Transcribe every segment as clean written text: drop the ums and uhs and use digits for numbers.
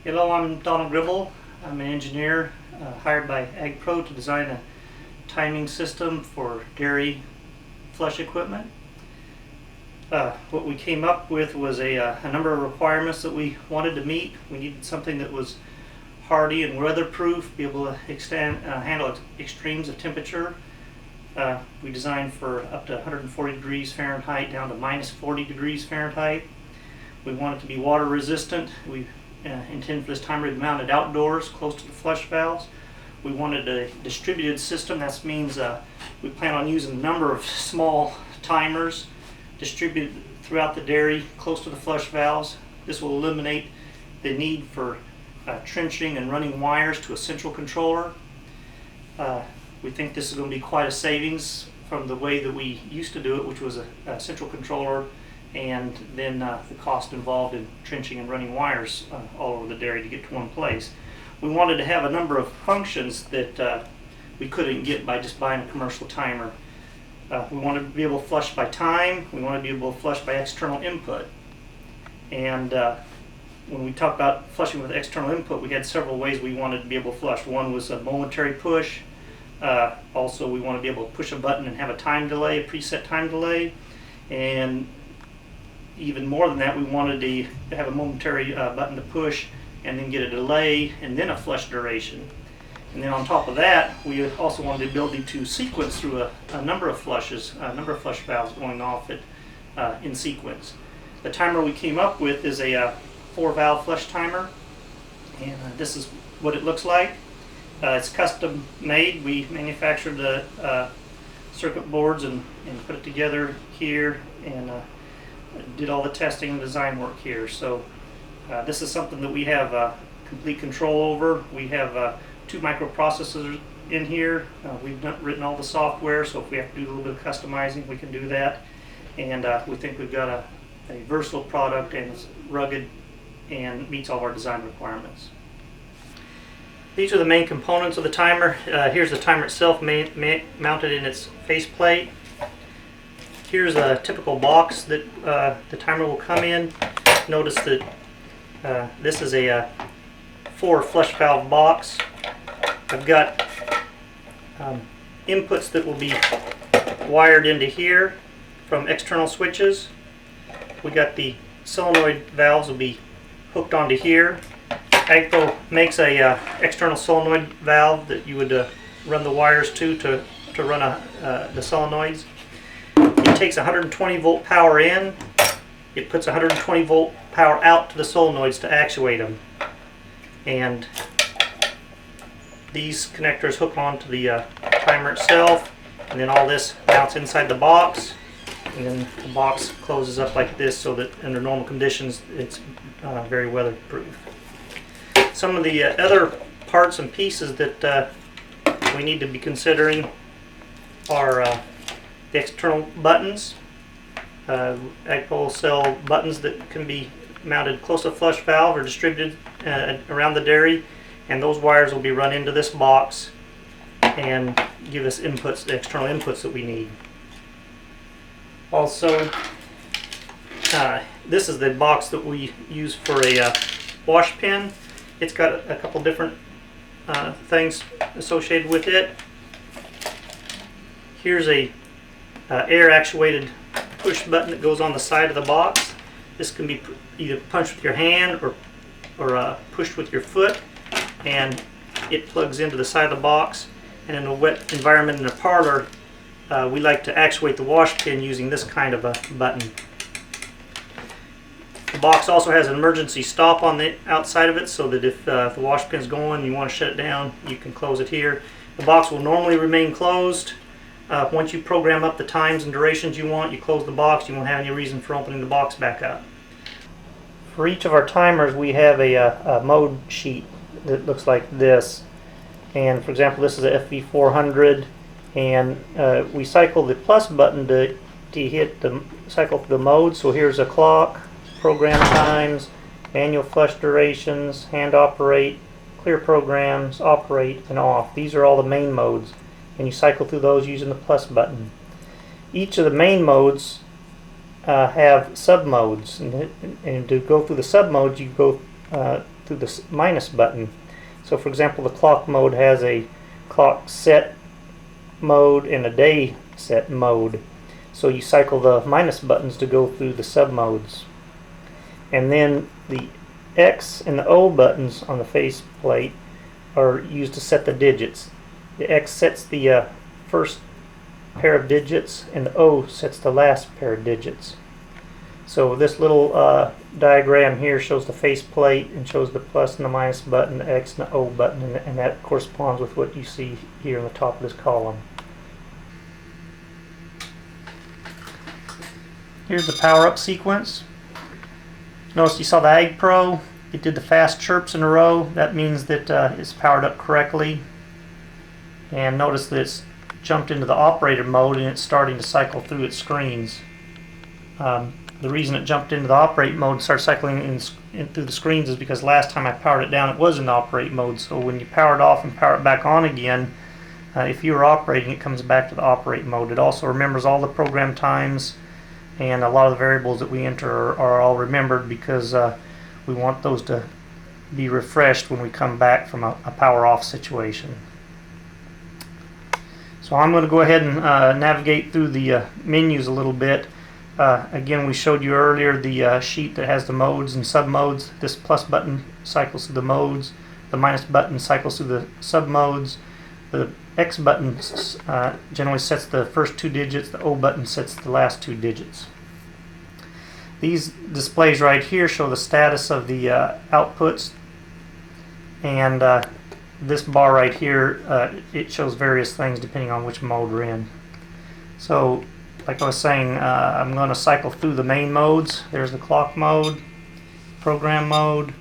Hello, I'm Donald Gribble. I'm an engineer hired by Agpro to design a timing system for dairy flush equipment. What we came up with was a number of requirements that we wanted to meet. We needed something that was hardy and weatherproof, be able to handle extremes of temperature. We designed for up to 140 degrees Fahrenheit down to minus 40 degrees Fahrenheit. We want it to be water resistant. We intend for this timer to be mounted outdoors close to the flush valves. We wanted a distributed system. That means we plan on using a number of small timers distributed throughout the dairy close to the flush valves. This will eliminate the need for trenching and running wires to a central controller. We think this is going to be quite a savings from the way that we used to do it, which was a central controller and then the cost involved in trenching and running wires all over the dairy to get to one place. We wanted to have a number of functions that we couldn't get by just buying a commercial timer. We wanted to be able to flush by time. We wanted to be able to flush by external input. And when we talked about flushing with external input, we had several ways we wanted to be able to flush. One was a momentary push. Also, we want to be able to push a button and have a time delay, a preset time delay. And even more than that, we wanted to have a momentary button to push and then get a delay and then a flush duration. And then on top of that, we also wanted the ability to sequence through a number of flushes, a number of flush valves going off in sequence. The timer we came up with is a 4-valve flush timer, and this is what it looks like. It's custom made. We manufactured the circuit boards and put it together here and did all the testing and design work here. So this is something that we have complete control over. We have 2 microprocessors in here. We've written all the software, so if we have to do a little bit of customizing, we can do that. And we think we've got a versatile product, and it's rugged and meets all of our design requirements. These are the main components of the timer. Here's the timer itself mounted in its faceplate. Here's a typical box that the timer will come in. Notice that this is a 4 flush valve box. I've got inputs that will be wired into here from external switches. We got the solenoid valves will be hooked onto here. Agpro makes a external solenoid valve that you would run the wires to run the solenoids. It takes 120 volt power in. It puts 120 volt power out to the solenoids to actuate them. And these connectors hook onto the timer itself, and then all this mounts inside the box, and then the box closes up like this so that under normal conditions it's very weatherproof. Some of the other parts and pieces that we need to be considering are the external buttons. Agpro will sell buttons that can be mounted close to the flush valve or distributed around the dairy, and those wires will be run into this box and give us inputs, the external inputs that we need. Also, this is the box that we use for a wash pin. It's got a couple different things associated with it. Here's a air actuated push button that goes on the side of the box. This can be either punched with your hand or pushed with your foot, and it plugs into the side of the box. And in a wet environment in a parlor, we like to actuate the wash pin using this kind of a button. The box also has an emergency stop on the outside of it, so that if the wash pin's going and you want to shut it down, you can close it here. The box will normally remain closed. Once you program up the times and durations you want, you close the box. You won't have any reason for opening the box back up. For each of our timers, we have a mode sheet that looks like this. And for example, this is a FV400, and we cycle the plus button to hit the cycle through the mode. So here's a clock, program times, manual flush durations, hand operate, clear programs, operate, and off. These are all the main modes, and you cycle through those using the plus button. Each of the main modes have sub-modes, and to go through the sub-modes, you go through the minus button. So for example, the clock mode has a clock set mode and a day set mode. So you cycle the minus buttons to go through the sub modes. And then the X and the O buttons on the face plate are used to set the digits. The X sets the first pair of digits and the O sets the last pair of digits. So this little diagram here shows the face plate and shows the plus and the minus button, the X and the O button, and that corresponds with what you see here on the top of this column. Here's the power-up sequence. Notice you saw the Agpro. It did the fast chirps in a row. That means that it's powered up correctly. And notice that it's jumped into the operator mode and it's starting to cycle through its screens. The reason it jumped into the operate mode and started cycling in through the screens is because last time I powered it down it was in the operate mode. So when you power it off and power it back on again, if you were operating, it comes back to the operate mode. It also remembers all the program times, and a lot of the variables that we enter are all remembered because we want those to be refreshed when we come back from a power off situation. So I'm going to go ahead and navigate through the menus a little bit. Again, we showed you earlier the sheet that has the modes and sub modes. This plus button cycles through the modes, the minus button cycles through the sub modes, the X button generally sets the first two digits, the O button sets the last two digits. These displays right here show the status of the outputs, and this bar right here, it shows various things depending on which mode we're in. So like I was saying, I'm going to cycle through the main modes. There's the clock mode, program mode,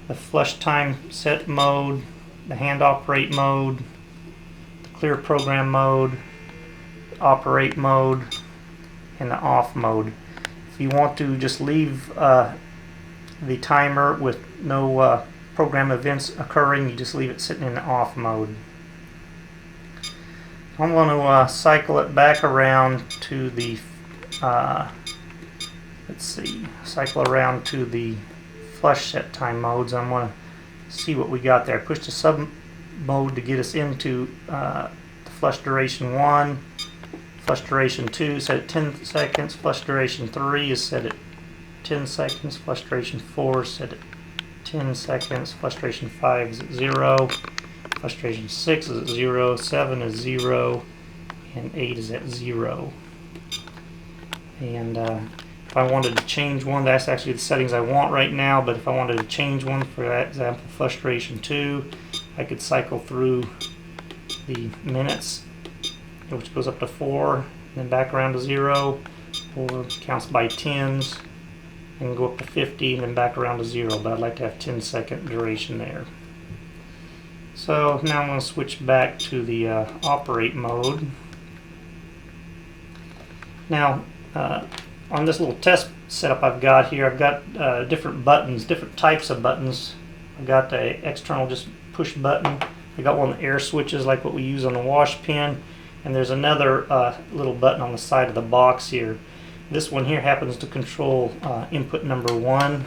the flush time set mode, the hand operate mode, the clear program mode, the operate mode, and the off mode. If you want to just leave the timer with no program events occurring, you just leave it sitting in the off mode. I'm going to cycle it back around to the cycle around to the flush set time modes. I'm going to see what we got there. Push the sub mode to get us into the flush duration 1, flush duration 2 set at 10 seconds, flush duration 3 is set at 10 seconds, flush duration 4 is set at 10 seconds, flush duration 5 is at 0. Flush duration 6 is at 0, 7 is 0, and 8 is at 0. And if I wanted to change one, that's actually the settings I want right now, but if I wanted to change one, for example, flush duration 2, I could cycle through the minutes, which goes up to 4, and then back around to 0, or counts by tens, and go up to 50, and then back around to 0, but I'd like to have 10-second duration there. So now I'm going to switch back to the operate mode. Now on this little test setup I've got here, I've got different buttons, different types of buttons. I've got the external just push button. I got one of the air switches like what we use on the wash pen, and there's another little button on the side of the box here. This one here happens to control input number 1.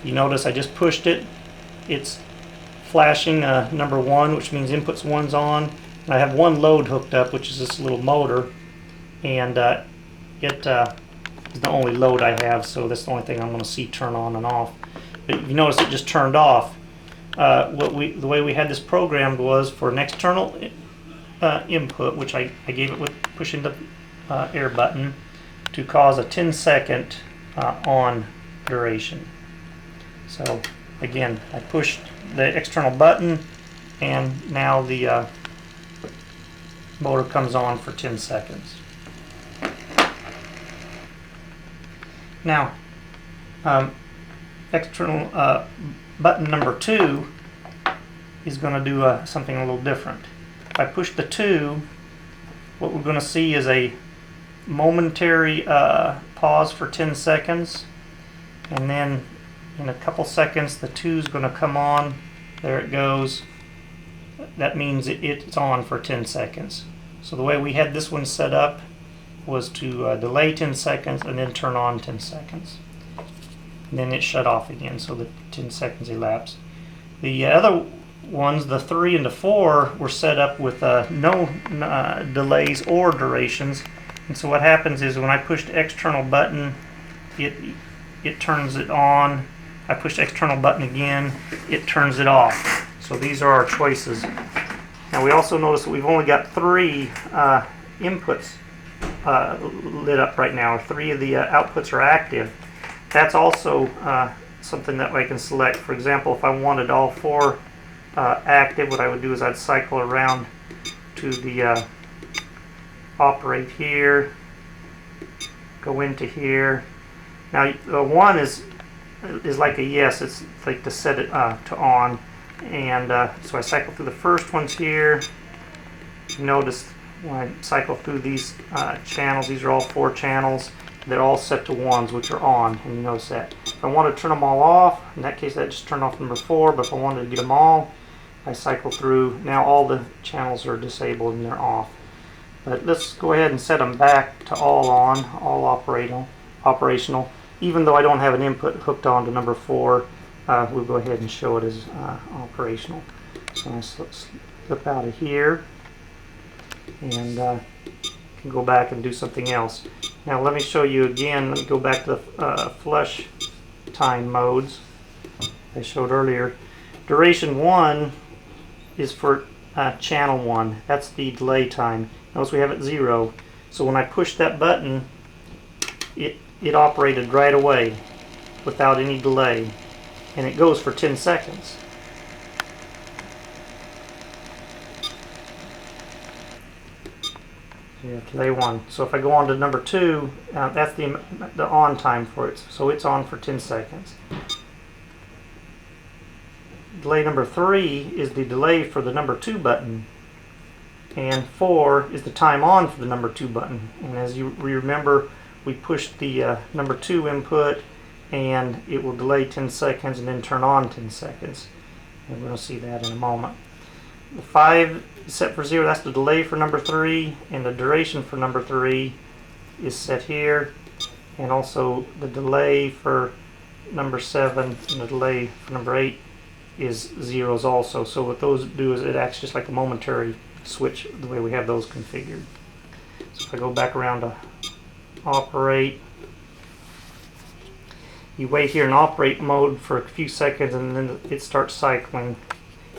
You notice I just pushed it. It's flashing number 1, which means inputs 1's on. And I have one load hooked up, which is this little motor, and it is the only load I have, so that's the only thing I'm going to see turn on and off. But you notice it just turned off. The way we had this programmed was for an external input, which I gave it with pushing the air button, to cause a 10-second on duration. So again, I pushed the external button, and now the motor comes on for 10 seconds. Now, external button number 2 is going to do something a little different. If I push the 2, what we're going to see is a momentary pause for 10 seconds, and then in a couple seconds the 2 is going to come on. There it goes. That means it's on for 10 seconds. So the way we had this one set up was to delay 10 seconds and then turn on 10 seconds. and then it shut off again, so the 10 seconds elapsed. The other ones, the 3 and the 4, were set up with no delays or durations. And so what happens is when I push the external button, it turns it on. I push the external button again, it turns it off. So these are our choices. Now we also notice that we've only got 3 inputs lit up right now. 3 of the outputs are active. That's also something that I can select. For example, if I wanted all 4 active, what I would do is I'd cycle around to the operate here, go into here. Now 1 is like a yes, it's like to set it to on, and so I cycle through the first ones here. You notice when I cycle through these channels, these are all 4 channels, they're all set to 1s, which are on, and you notice that. If I want to turn them all off, in that case I just turn off number 4, but if I wanted to get them all, I cycle through. Now all the channels are disabled and they're off. But let's go ahead and set them back to all on, all operational. Even though I don't have an input hooked on to number 4, we'll go ahead and show it as operational. So let's slip out of here and can go back and do something else. Now let me show you again. Let me go back to the flush time modes I showed earlier. Duration 1 is for channel 1. That's the delay time. Notice we have it 0. So when I push that button, it operated right away without any delay, and it goes for 10 seconds. Yeah, delay 1. So if I go on to number 2, that's the on time for it. So it's on for 10 seconds. Delay number 3 is the delay for the number 2 button, and 4 is the time on for the number 2 button. And as you remember, we pushed the number 2 input, and it will delay 10 seconds and then turn on 10 seconds. And we're going to see that in a moment. The 5 is set for 0. That's the delay for number 3, and the duration for number 3 is set here, and also the delay for number 7 and the delay for number 8 is 0s also. So what those do is it acts just like a momentary switch the way we have those configured. So if I go back around to operate, you wait here in operate mode for a few seconds and then it starts cycling.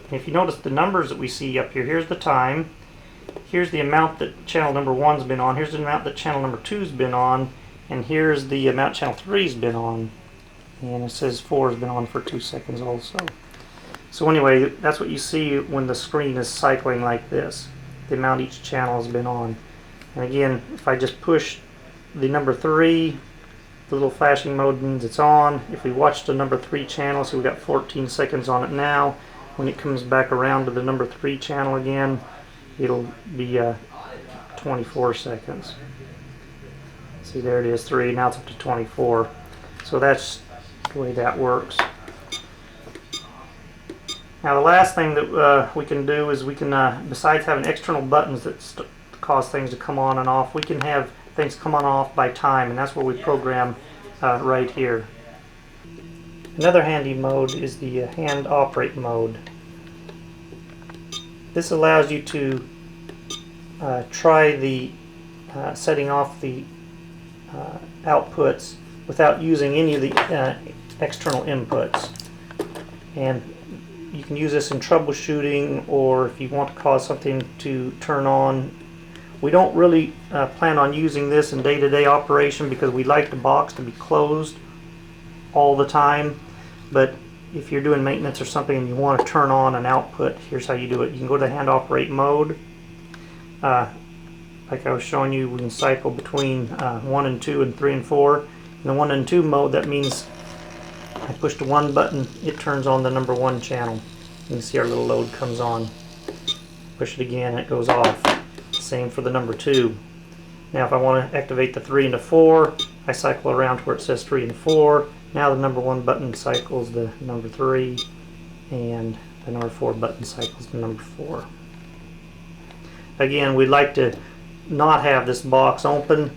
And if you notice the numbers that we see up here, here's the time, here's the amount that channel number 1's been on, here's the amount that channel number 2's been on, and here's the amount channel 3's been on. And it says 4's been on for 2 seconds also. So anyway, that's what you see when the screen is cycling like this, the amount each channel has been on. And again, if I just push the number 3, the little flashing mode means it's on. If we watch the number 3 channel, so we've got 14 seconds on it now, when it comes back around to the number 3 channel again, it'll be 24 seconds. See, there it is, 3, now it's up to 24. So that's the way that works. Now the last thing that we can do is we can, besides having external buttons that cause things to come on and off, we can have things come on and off by time, and that's what we program right here. Another handy mode is the hand operate mode. This allows you to try the setting off the outputs without using any of the external inputs. And you can use this in troubleshooting, or if you want to cause something to turn on. We don't really plan on using this in day-to-day operation because we like the box to be closed all the time. But if you're doing maintenance or something and you want to turn on an output, here's how you do it. You can go to hand operate mode. Like I was showing you, we can cycle between 1 and 2 and 3 and 4. In the 1 and 2 mode, that means I push the 1 button, it turns on the number 1 channel. You can see our little load comes on. Push it again, it goes off. Same for the number 2. Now if I want to activate the 3 and the 4, I cycle around to where it says 3 and 4. Now the number 1 button cycles the number 3, and the number 4 button cycles the number 4. Again, we'd like to not have this box open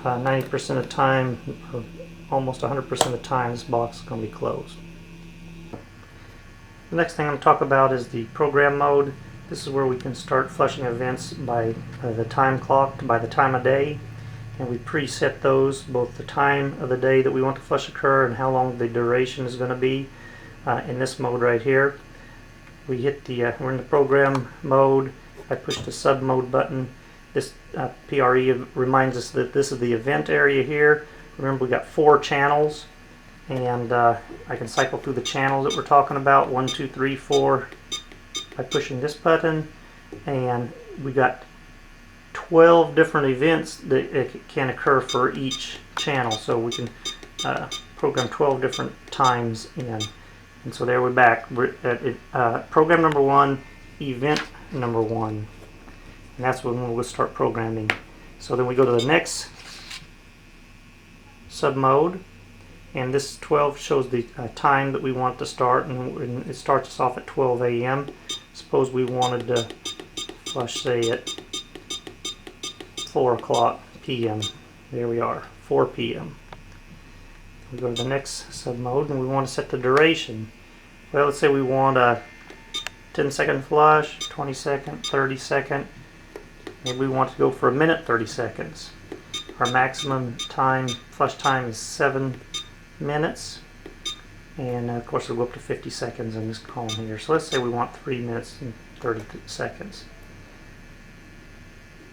90% of the time, or almost 100% of the time this box is going to be closed. The next thing I'm going to talk about is the program mode. This is where we can start flushing events by the time clock, by the time of day. And we preset those, both the time of the day that we want the flush occur and how long the duration is going to be in this mode right here. We hit the, we're in the program mode. I push the sub mode button. This PRE reminds us that this is the event area here. Remember, we got 4 channels, and I can cycle through the channels that we're talking about, 1, 2, 3, 4, by pushing this button. And we got 12 different events that can occur for each channel, so we can program 12 different times in. And so there we're back. We're at program number 1, event number 1, and that's when we'll start programming. So then we go to the next sub mode, and this 12 shows the time that we want to start, and it starts us off at 12 a.m. Suppose we wanted to flush, say, at 4 o'clock p.m. There we are, 4 p.m. We go to the next sub mode, and we want to set the duration. Well, let's say we want a 10-second flush, 20-second, 30-second. Maybe we want to go for a minute 30 seconds. Our maximum time, flush time, is 7 minutes. And of course, it'll go up to 50 seconds in this column here. So let's say we want 3 minutes and 30 seconds.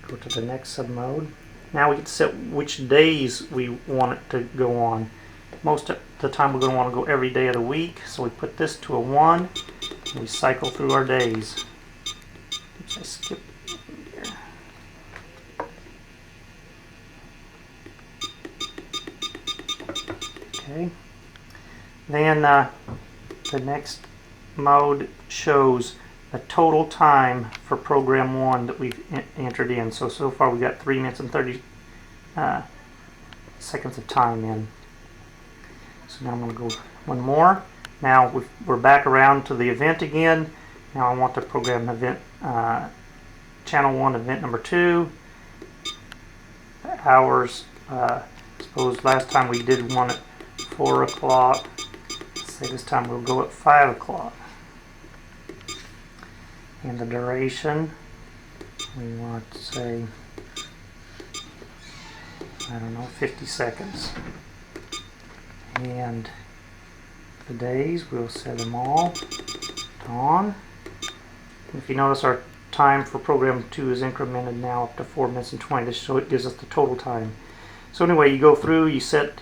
Go to the next sub mode. Now we can set which days we want it to go on. Most of the time we're going to want to go every day of the week, so we put this to a 1 and we cycle through our days. Oops, I skipped here. Okay. Then the next mode shows the total time for program 1 that we've entered in. So far we got 3 minutes and 30 seconds of time in. So now I'm going to go one more. Now we're back around to the event again. Now I want to program event channel 1, event number 2. The hours, suppose last time we did one at 4 o'clock. Let's say this time we'll go at 5 o'clock. And the duration, we want to say, I don't know, 50 seconds. And the days, we'll set them all to on. And if you notice, our time for program 2 is incremented now up to 4 minutes and 20. This so it gives us the total time. So anyway, you go through, you set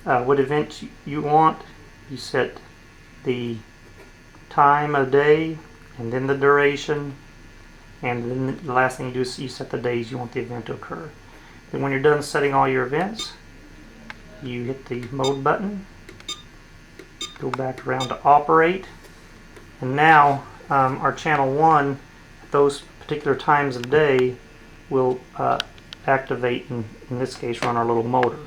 what event you want, you set the time of day, and then the duration, and then the last thing you do is you set the days you want the event to occur. Then when you're done setting all your events, you hit the mode button, go back around to operate, and now our channel 1 at those particular times of day will activate, and in this case run our little motor.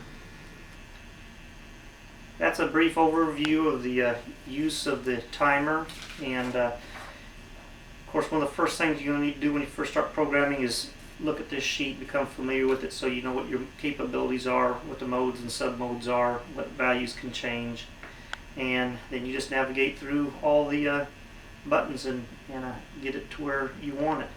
That's a brief overview of the use of the timer, and of course one of the first things you're going to need to do when you first start programming is look at this sheet, become familiar with it so you know what your capabilities are, what the modes and sub-modes are, what values can change, and then you just navigate through all the buttons and get it to where you want it.